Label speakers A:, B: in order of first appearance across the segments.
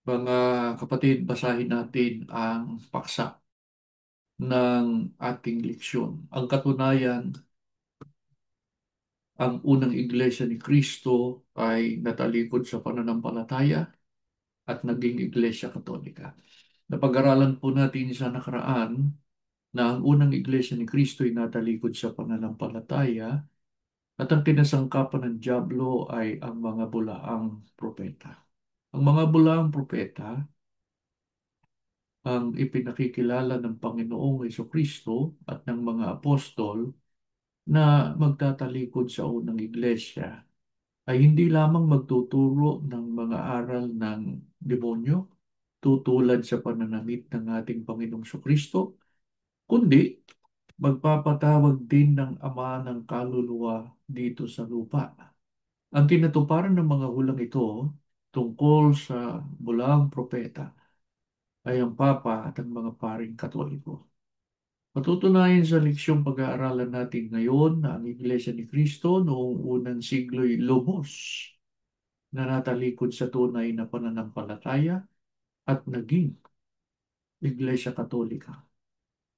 A: Mga kapatid, basahin natin ang paksa ng ating leksyon. Ang katunayan, ang unang iglesia ni Kristo ay natalikod sa pananampalataya at naging iglesia katolika. Napag-aralan po natin sa nakaraan na ang unang iglesia ni Kristo ay natalikod sa pananampalataya at ang kinasangkapan ng dyablo ay ang mga bulaang propeta. Ang mga bulaang propeta ang ipinakikilala ng Panginoong Kristo at ng mga apostol na magtatalikod sa unang iglesia ay hindi lamang magtuturo ng mga aral ng demonyo tutulad sa pananamit ng ating Panginoong Kristo, kundi magpapatawag din ng Ama ng kaluluwa dito sa lupa. Ang kinatuparan ng mga hulang ito tungkol sa bulaang propeta ay ang Papa at ang mga paring Katoliko. Matutunayan sa leksyong pag-aaralan natin ngayon na ang Iglesia ni Cristo noong unang siglo'y lubos na natalikod sa tunay na pananampalataya at naging Iglesia Katolika.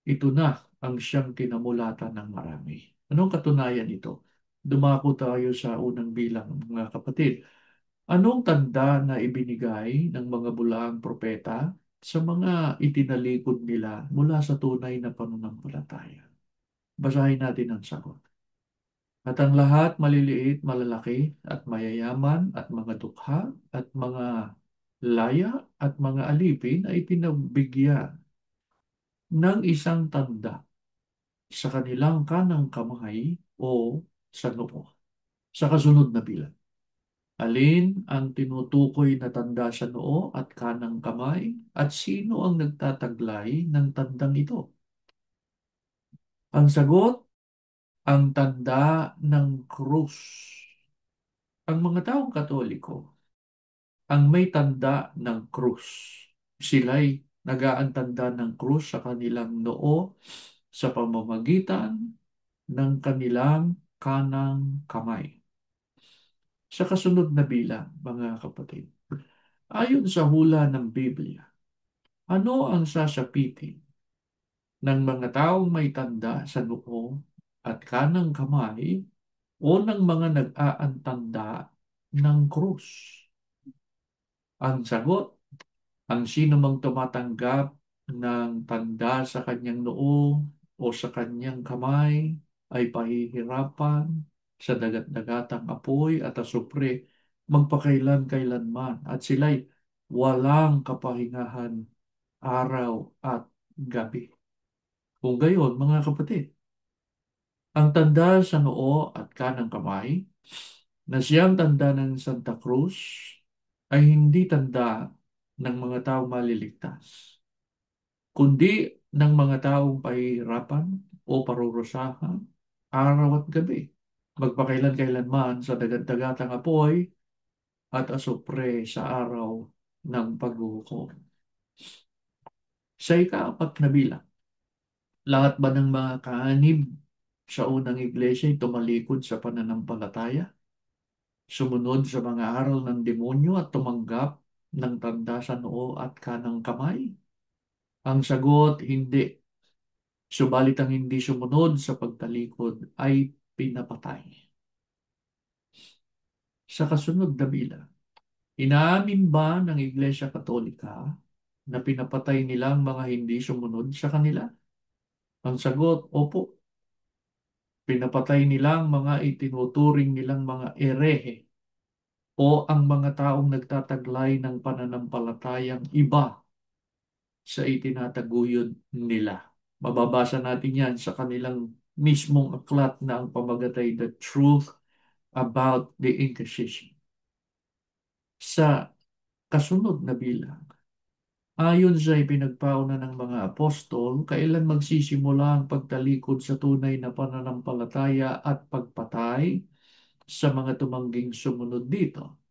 A: Ito na ang siyang kinamulatan ng marami. Anong katunayan ito? Dumako tayo sa unang bilang, mga kapatid. Anong tanda na ibinigay ng mga bulaang propeta sa mga itinalikod nila mula sa tunay na pananampalataya? Basahin natin ang sagot. At ang lahat maliliit, malalaki, at mayayaman, at mga dukha, at mga laya, at mga alipin ay pinabigyan ng isang tanda sa kanilang kanang kamay o sa noo. Sa kasunod na bilang. Alin ang tinutukoy na tanda sa noo at kanang kamay, at sino ang nagtataglay ng tandang ito? Ang sagot, ang tanda ng krus. Ang mga taong Katoliko ang may tanda ng krus. Sila'y nagaantanda ng krus sa kanilang noo sa pamamagitan ng kanilang kanang kamay. Sa kasunod na bilang, mga kapatid, ayon sa hula ng Biblia, ano ang sasapitin ng mga taong may tanda sa noo at kanang kamay o ng mga nag-aantanda ng krus? Ang sagot, ang sino mang tumatanggap ng tanda sa kanyang noo o sa kanyang kamay ay pahihirapan sa dagat-dagatang apoy at asupre magpakailan-kailanman at sila'y walang kapahingahan araw at gabi. Kung gayon, mga kapatid, ang tanda sa noo at kanang kamay na siyang tanda ng Santa Cruz ay hindi tanda ng mga taong maliligtas, kundi ng mga taong pahihirapan o parurusahan araw at gabi, magpakailan-kailanman sa dagat-dagatang apoy at asupre sa araw ng paghuhukom. Sa ika-4 na bilang, lahat ba ng mga kaanib sa unang iglesia ay tumalikod sa pananampalataya, sumunod sa mga aral ng demonyo at tumanggap ng tanda sa noo at kanang kamay? Ang sagot, hindi. Subalit ang hindi sumunod sa pagtalikod ay pinapatay. Sa kasunod na bilang, inaamin ba ng Iglesia Katolika na pinapatay nila ang mga hindi sumunod sa kanila? Ang sagot, opo. Pinapatay nila ang mga itinuturing nilang mga erehe o ang mga taong nagtataglay ng pananampalatayang iba sa itinataguyod nila. Mababasa natin yan sa kanilang mismong aklat na ang pamagatay The Truth about the Inquisition. Sa kasunod na bilang, ayon sa ipinagpauna ng mga apostol, kailan magsisimula ang pagtalikod sa tunay na pananampalataya at pagpatay sa mga tumangging sumunod dito?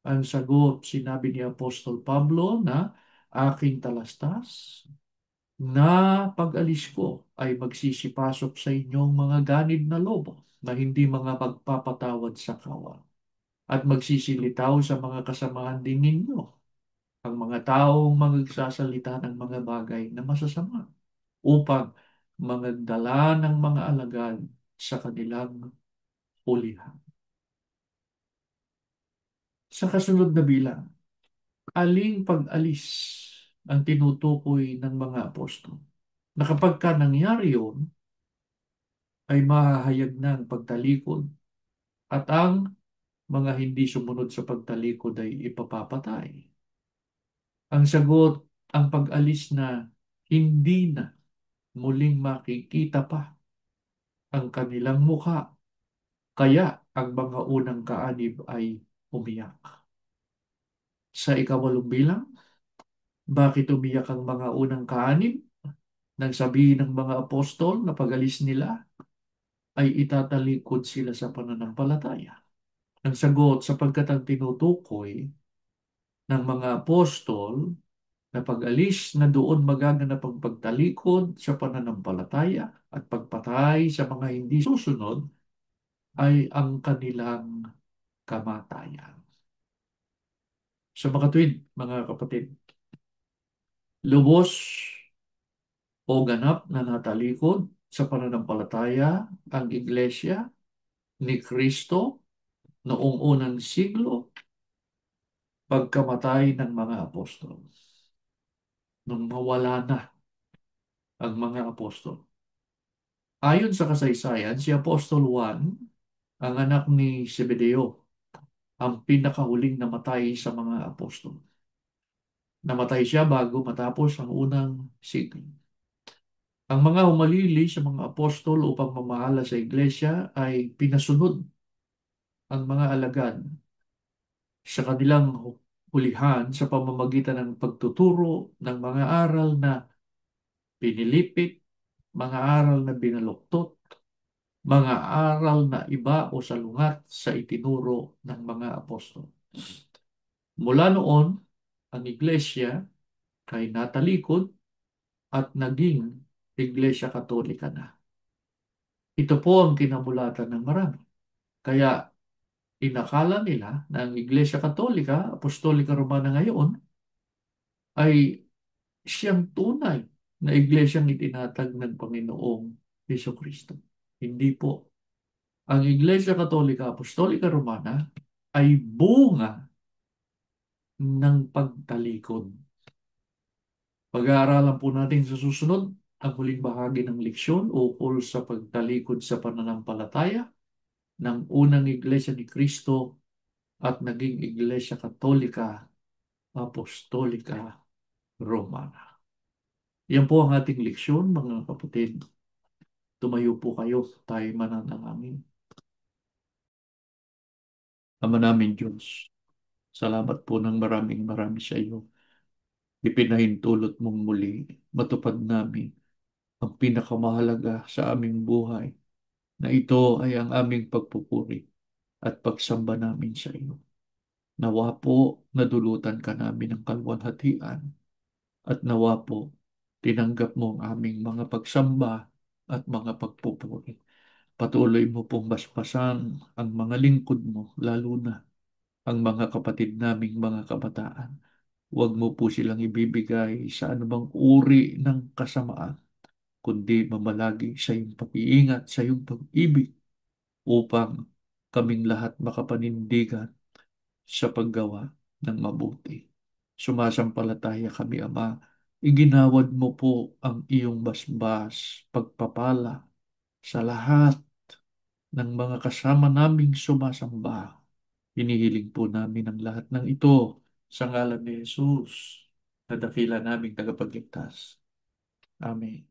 A: Ang sagot, sinabi ni Apostol Pablo na aking talastas na pag-alis ko ay magsisipasok sa inyong mga ganid na lobo na hindi mga pagpapatawad sa kawa at magsisilitaw sa mga kasamahan din ninyo ang mga taong magsasalita ng mga bagay na masasama upang magdala ng mga alagad sa kanilang hulihan. Sa kasunod na bilang, aling pag-alis ang tinutukoy ng mga apostol? Na kapag ka nangyari yun, ay mahahayag na ang pagtalikod at ang mga hindi sumunod sa pagtalikod ay ipapapatay. Ang sagot, ang pag-alis na hindi na muling makikita pa ang kanilang mukha. Kaya ang mga unang kaanib ay umiyak. Sa ikawalong bilang, bakit umiyak ang mga unang kaanib? Nang sabihin ng mga apostol na pag-alis nila ay itatalikod sila sa pananampalataya. Ang sagot, sapagkat ang tinutukoy ng mga apostol na pag-alis na doon magaganap ang pagtalikod sa pananampalataya at pagpatay sa mga hindi susunod ay ang kanilang kamatayan. Sa mga tuwid, mga kapatid, lubos o ganap na natalikod sa pananampalataya ang Iglesia ni Kristo noong unang siglo pagkamatay ng mga apostol. Nung mawala na ang mga apostol. Ayon sa kasaysayan, si Apostol Juan, ang anak ni Zebedeo, ang pinakahuling namatay sa mga apostol. Namatay siya bago matapos ang unang siglo. Ang mga humalili sa mga apostol upang mamahala sa iglesia ay pinasunod ang mga alagad sa kanilang hulihan sa pamamagitan ng pagtuturo ng mga aral na pinilipit, mga aral na binaluktot, mga aral na iba o salungat sa itinuro ng mga apostol. Mula noon, ang iglesia ay natalikod at naging iglesia katolika na. Ito po ang kinamulatan ng marami. Kaya inakala nila na ang iglesia katolika, apostolika romana ngayon, ay siyang tunay na iglesyang itinatag ng Panginoong Kristo. Hindi po. Ang Iglesia Katolika Apostolika Romana ay bunga ng pagtalikod. Pag-aaralan po natin sa susunod ang huling bahagi ng leksyon ukol sa pagtalikod sa pananampalataya ng unang Iglesia ni Kristo at naging Iglesia Katolika Apostolika Romana. Yan po ang ating leksyon, mga kapatid. Tumayo po kayo, tayo mananalangin. Ama namin Diyos, salamat po ng maraming marami sa iyo. Ipinahintulot mong muli, matupad namin ang pinakamahalaga sa aming buhay, na ito ay ang aming pagpupuri at pagsamba namin sa iyo. Nawa po nadulutan ka namin ng kalwalhatian at nawa po tinanggap mo ang aming mga pagsamba at mga pagpupuri. Patuloy mo pong basbasan ang mga lingkod mo, lalo na ang mga kapatid naming mga kabataan. Huwag mo po silang ibibigay sa anumang uri ng kasamaan, kundi mamalagi sa iyong pag-iingat, sa iyong pag-ibig, upang kaming lahat makapanindigan sa paggawa ng mabuti. Sumasampalataya kami, Ama. Iginawad mo po ang iyong basbas, pagpapala sa lahat ng mga kasama naming sumasamba. Hinihiling po namin ang lahat ng ito sa ngalan ni Jesus, na dakila naming tagapagligtas. Amen.